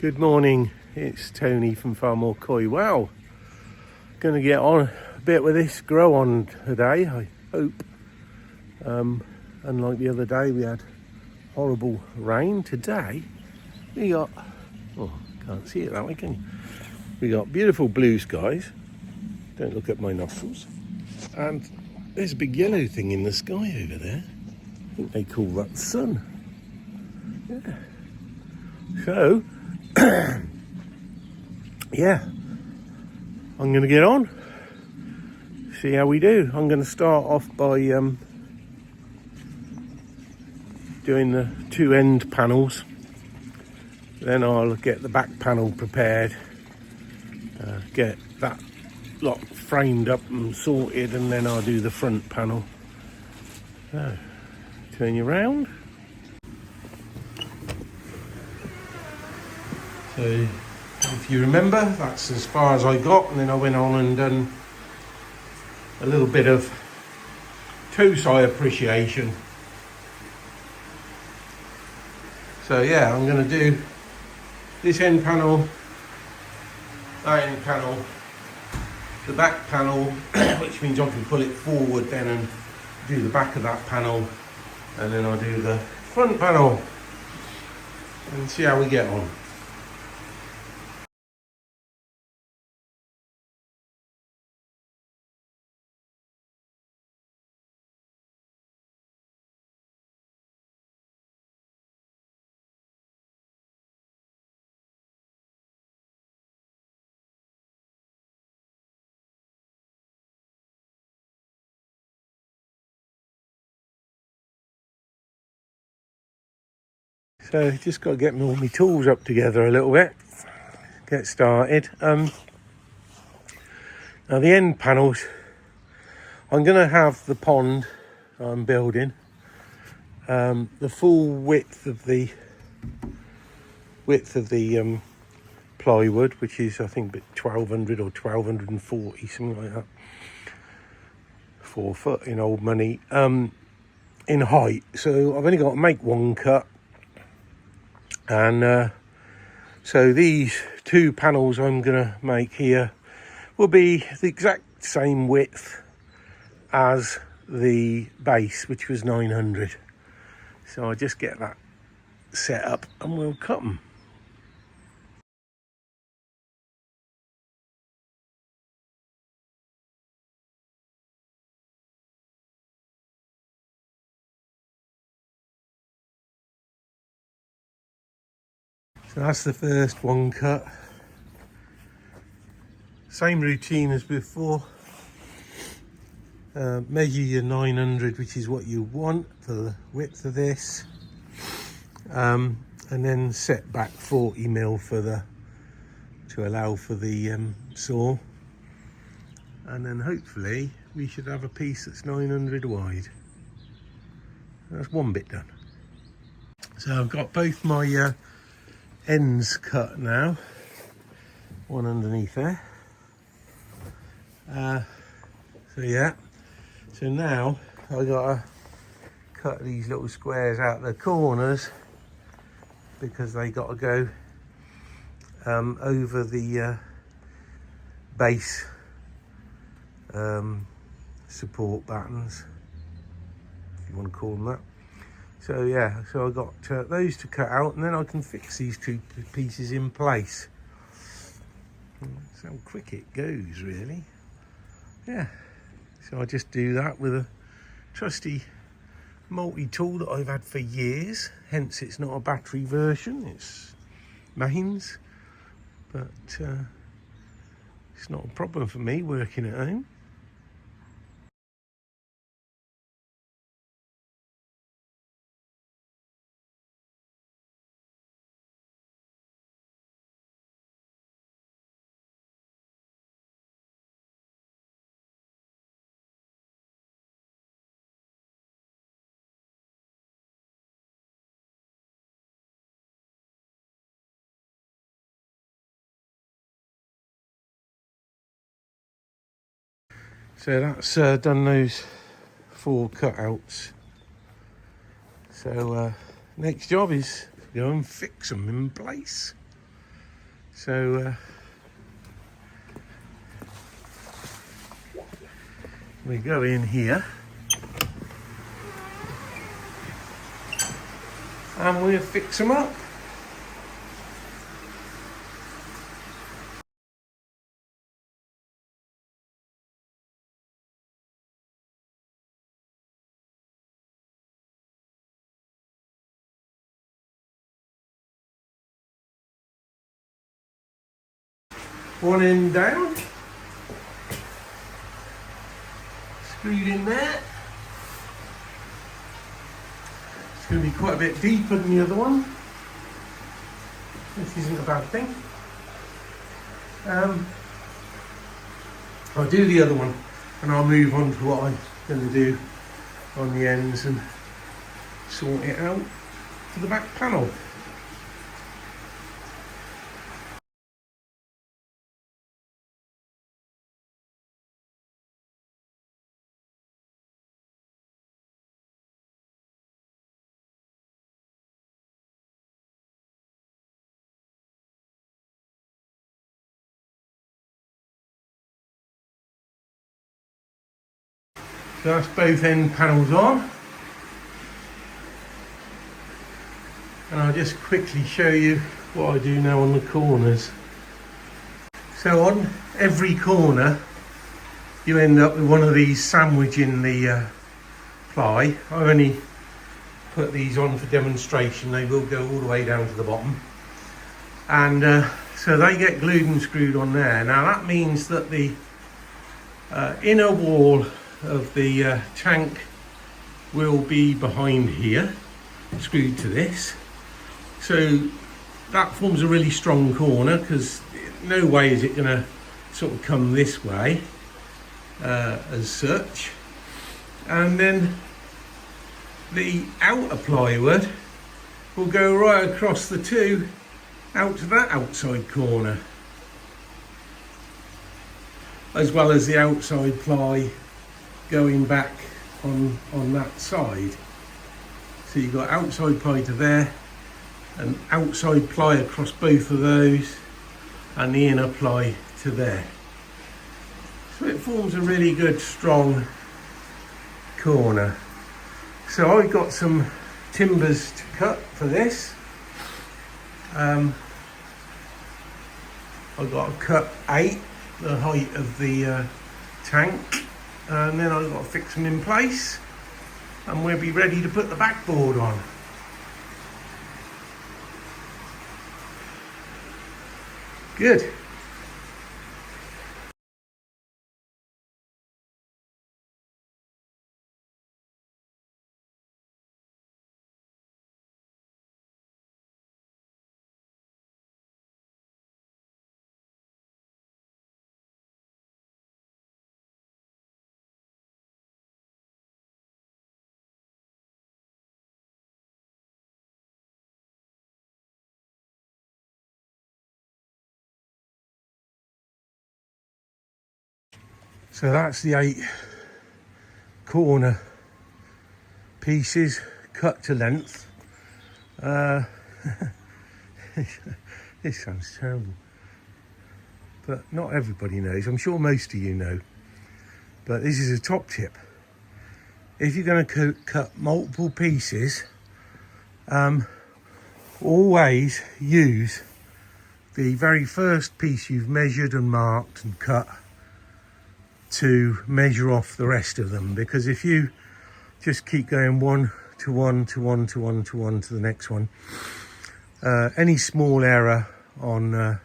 Good morning, it's Tony from FARMOOR Koi. Wow, going to get on a bit with this grow on today, I hope. Unlike the other day we had horrible rain. Today we got, can't see it that way, can you? We got beautiful blue skies. Don't look at my nostrils. And there's a big yellow thing in the sky over there. I think they call that the sun. Yeah. So, yeah, I'm going to get on, see how we do. I'm going to start off by doing the two end panels. Then I'll get the back panel prepared, get that lot framed up and sorted, and then I'll do the front panel. So, turn you round. So if you remember, that's as far as I got, and then I went on and done a little bit of toe-side appreciation. So yeah, I'm going to do this end panel, that end panel, the back panel, which means I can pull it forward then and do the back of that panel, and then I'll do the front panel and see how we get on. So just got to get all my tools up together a little bit, get started. Now the end panels, I'm going to have the pond I'm building, the full width of the plywood, which is I think 1200 or 1240, something like that, 4 foot in old money, in height. So I've only got to make one cut. And so these two panels I'm going to make here will be the exact same width as the base, which was 900. So I'll just get that set up and we'll cut them. So that's the first one cut. Same routine as before. Measure your 900, which is what you want for the width of this, and then set back 40 mil to allow for the saw, and then hopefully we should have a piece that's 900 wide. That's one bit done. So I've got both my ends cut now, one underneath there. So yeah, so now I gotta cut these little squares out the corners because they got to go over the base support battens, if you want to call them that. So yeah, so I got those to cut out, and then I can fix these two pieces in place. That's how quick it goes, really. Yeah, so I just do that with a trusty multi-tool that I've had for years, hence it's not a battery version, it's mains, but it's not a problem for me working at home. So that's done those 4 cutouts. So next job is to go and fix them in place. So we go in here and we'll fix them up. One end down, screwed in there. It's going to be quite a bit deeper than the other one, which isn't a bad thing. I'll do the other one and I'll move on to what I'm going to do on the ends and sort it out for the back panel. So that's both end panels on, and I'll just quickly show you what I do now on the corners. So on every corner you end up with one of these sandwiching the ply. I've only put these on for demonstration, they will go all the way down to the bottom, and so they get glued and screwed on there. Now that means that the inner wall of the tank will be behind here, screwed to this, so that forms a really strong corner, because no way is it going to sort of come this way as such. And then the outer plywood will go right across the two out to that outside corner, as well as the outside ply going back on that side. So you've got outside ply to there, and outside ply across both of those, and the inner ply to there. So it forms a really good strong corner. So I've got some timbers to cut for this. I've got to cut 8, the height of the tank, and then I've got to fix them in place, and we'll be ready to put the backboard on. Good. So that's the 8 corner pieces cut to length. This sounds terrible, but not everybody knows. I'm sure most of you know, but this is a top tip. If you're going to cut multiple pieces, always use the very first piece you've measured and marked and cut to measure off the rest of them, because if you just keep going one to one to one to one to one to the next one, any small error on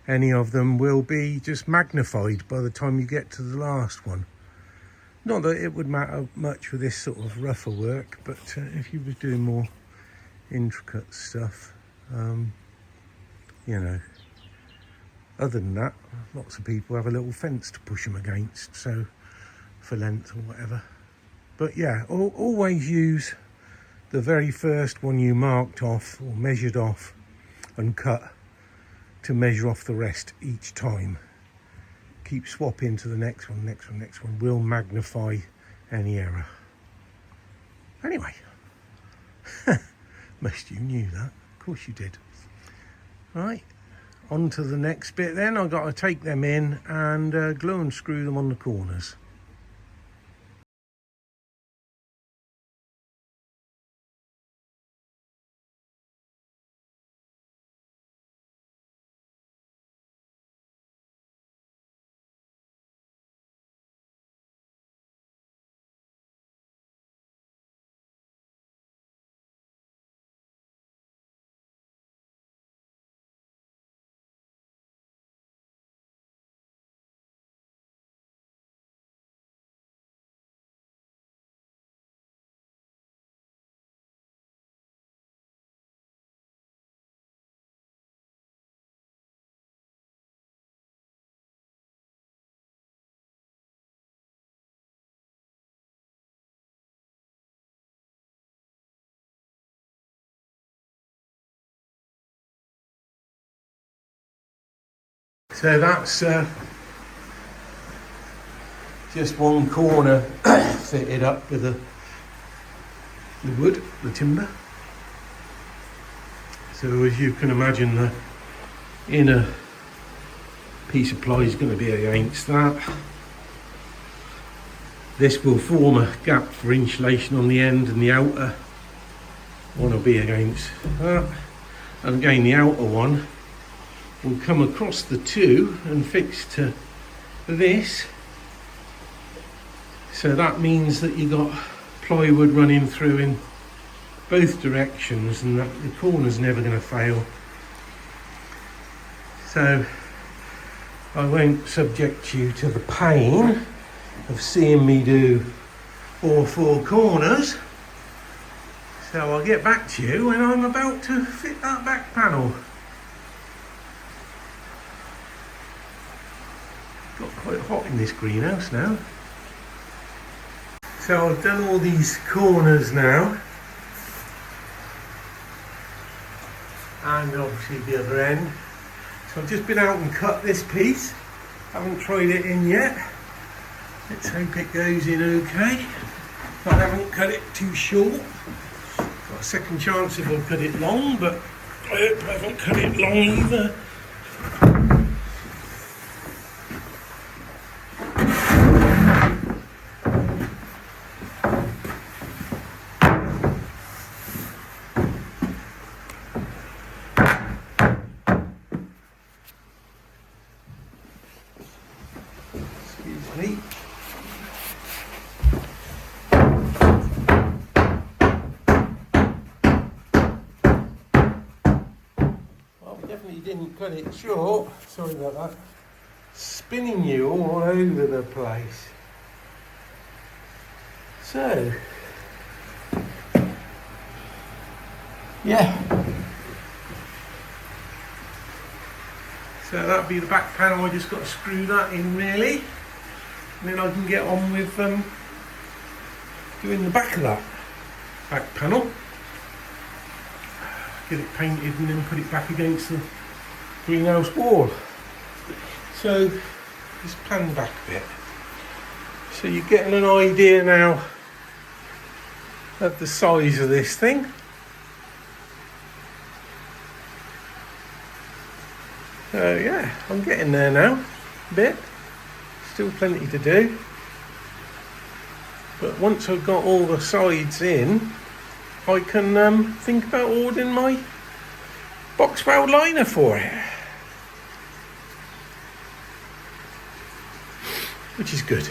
any of them will be just magnified by the time you get to the last one. Not that it would matter much with this sort of rougher work, but if you were doing more intricate stuff, you know. Other than that, lots of people have a little fence to push them against, so for length or whatever. But yeah, always use the very first one you marked off or measured off and cut to measure off the rest each time. Keep swapping to the next one, next one, next one. Will magnify any error. Anyway, most of you knew that. Of course you did. Right. on to the next bit then. I've got to take them in and glue and screw them on the corners. So that's just one corner fitted up with the wood, the timber. So as you can imagine, the inner piece of ply is going to be against that. This will form a gap for insulation on the end, and the outer one will be against that. And again, the outer one will come across the two and fix to this. So that means that you've got plywood running through in both directions, and that the corner's never going to fail. So I won't subject you to the pain of seeing me do all four corners. So I'll get back to you when I'm about to fit that back panel. Got quite hot in this greenhouse now. So I've done all these corners now, and obviously the other end. So I've just been out and cut this piece. Haven't tried it in yet. Let's hope it goes in okay. I haven't cut it too short. Got a second chance if I cut it long, but I hope I haven't cut it long either. Didn't cut it short, sorry about that. Spinning you all over the place. So, yeah. So that'll be the back panel. I just got to screw that in really, and then I can get on with doing the back of that back panel. Get it painted and then put it back against the greenhouse wall. So just pan back a bit. So you're getting an idea now of the size of this thing. So yeah, I'm getting there now a bit. Still plenty to do. But once I've got all the sides in, I can think about ordering my box weld liner for it. Which is good.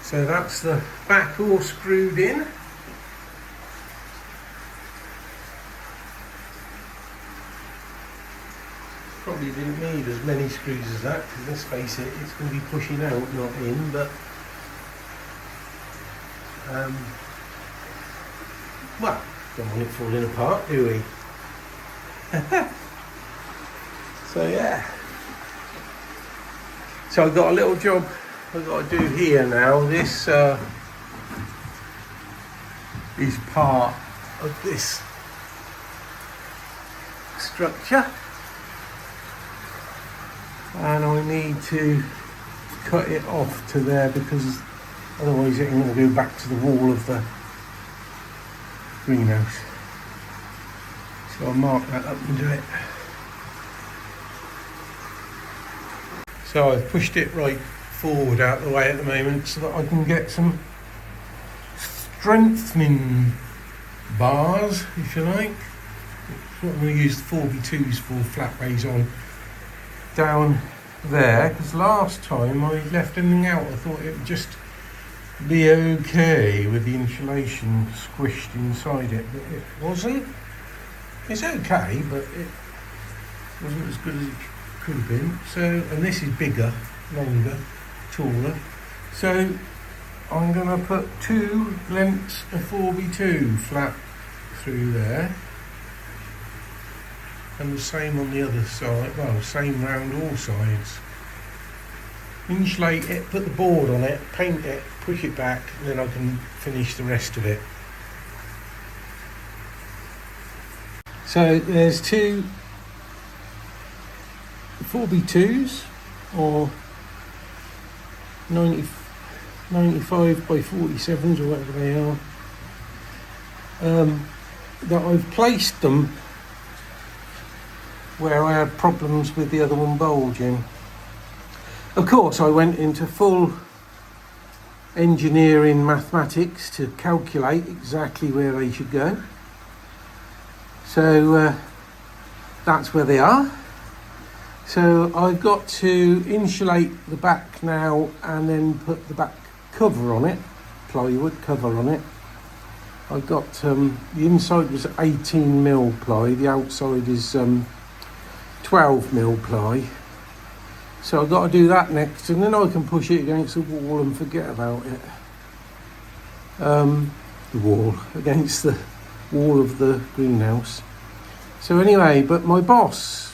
So that's the back all screwed in. Probably didn't need as many screws as that, because let's face it, it's going to be pushing out, not in, but well, don't want it falling apart, do we? So yeah. So I've got a little job I've got to do here now. This is part of this structure, and I need to cut it off to there because otherwise it ain't going to go back to the wall of the greenhouse. So I'll mark that up and do it. So I've pushed it right forward out the way at the moment so that I can get some strengthening bars, if you like. That's what I'm going to use the 4x2s for, flat raise on down there, because last time I left anything out I thought it would just be okay with the insulation squished inside it, but it wasn't. It's okay, but it wasn't as good as it could have been. So, and this is bigger, longer, taller. So I'm going to put 2 lengths of 4x2 flat through there, and the same on the other side, well, same round all sides. Insulate it, put the board on it, paint it, push it back, and then I can finish the rest of it. So there's 2 4x2s, or 95 by 47s, or whatever they are, that I've placed them where I had problems with the other one bulging. Of course, I went into full engineering mathematics to calculate exactly where they should go. So that's where they are. So I've got to insulate the back now and then put the back cover on it, plywood cover on it. I've got the inside was 18mm ply, the outside is 12mm ply. So I've got to do that next, and then I can push it against the wall and forget about it. The wall, against the wall of the greenhouse. So anyway, but my boss,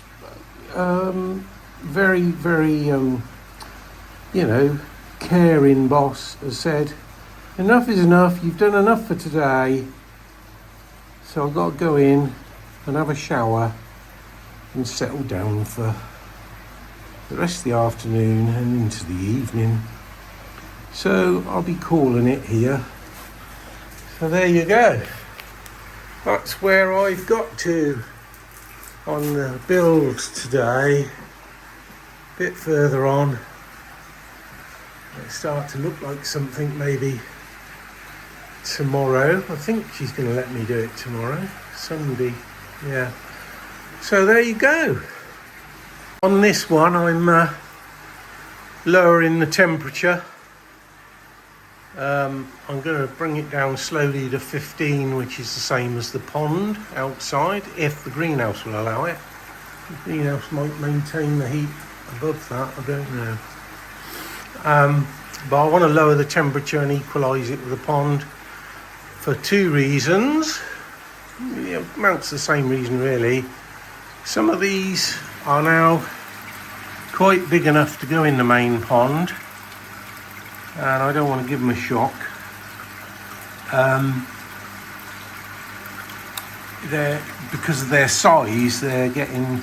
very, very, you know, caring boss, has said, enough is enough, you've done enough for today. So I've got to go in and have a shower and settle down for the rest of the afternoon and into the evening. So I'll be calling it here. So there you go. That's where I've got to on the build today. A bit further on, it'll start to look like something maybe tomorrow. I think she's going to let me do it tomorrow, Sunday. Yeah. So there you go. On this one, I'm lowering the temperature. I'm going to bring it down slowly to 15, which is the same as the pond outside, if the greenhouse will allow it. The greenhouse might maintain the heat above that, I don't know. But I want to lower the temperature and equalise it with the pond for 2 reasons. It amounts to the same reason really. Some of these are now quite big enough to go in the main pond, and I don't want to give them a shock. Because of their size, they're getting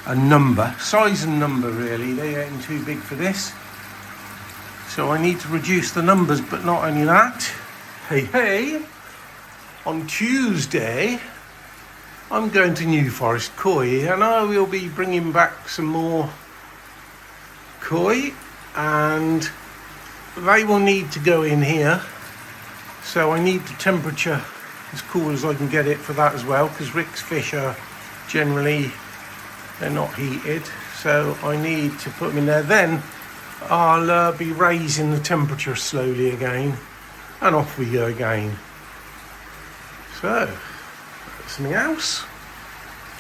a number. Size and number really, they're getting too big for this. So I need to reduce the numbers, but not only that. Hey, on Tuesday, I'm going to New Forest Koi, and I will be bringing back some more koi, and they will need to go in here. So I need the temperature as cool as I can get it for that as well, because Rick's fish are generally, they're not heated. So I need to put them in there. Then I'll be raising the temperature slowly again, and off we go again. So, something else.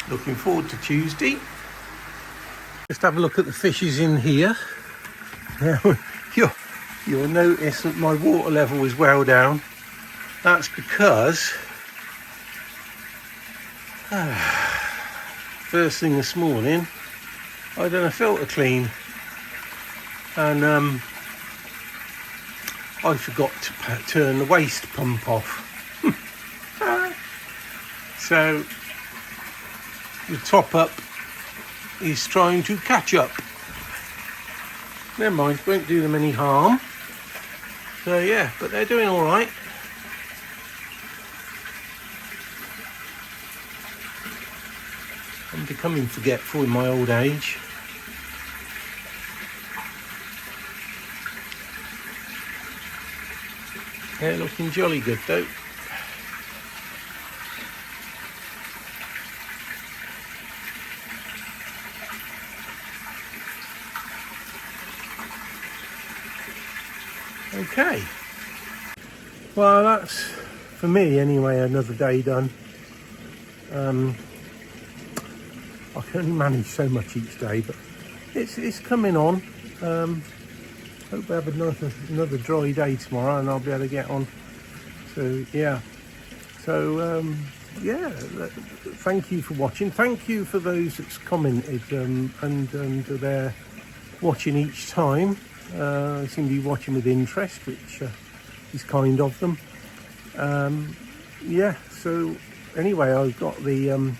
Looking forward to Tuesday. Just have a look at the fishes in here. You'll notice that my water level is well down. That's because first thing this morning I done a filter clean, and I forgot to turn the waste pump off. So the top up is trying to catch up. Never mind, won't do them any harm. So yeah, but they're doing all right. I'm becoming forgetful in my old age. They're looking jolly good though. Okay, well that's, for me anyway, another day done. I can only manage so much each day, but it's coming on. Hope I have another dry day tomorrow and I'll be able to get on. So yeah, yeah, thank you for watching. Thank you for those that's commented and they're watching each time. They seem to be watching with interest, which is kind of them. Yeah, so anyway, I've got the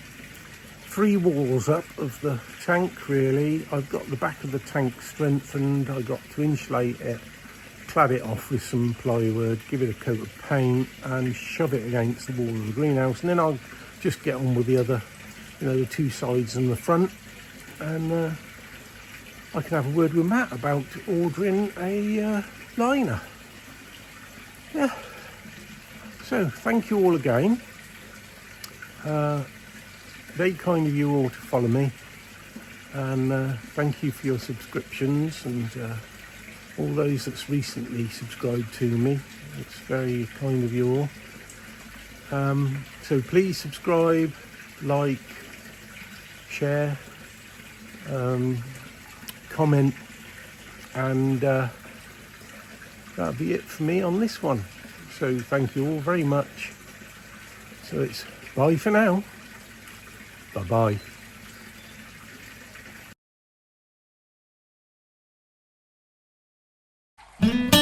3 walls up of the tank really. I've got the back of the tank strengthened. I got to insulate it, clad it off with some plywood, give it a coat of paint and shove it against the wall of the greenhouse, and then I'll just get on with the other, you know, the 2 sides and the front, and I can have a word with Matt about ordering a liner. Yeah, so thank you all again. Very kind of you all to follow me, and thank you for your subscriptions and all those that's recently subscribed to me. It's very kind of you all. So please subscribe, like, share, comment, and that'll be it for me on this one. So thank you all very much. So it's bye for now. Bye bye.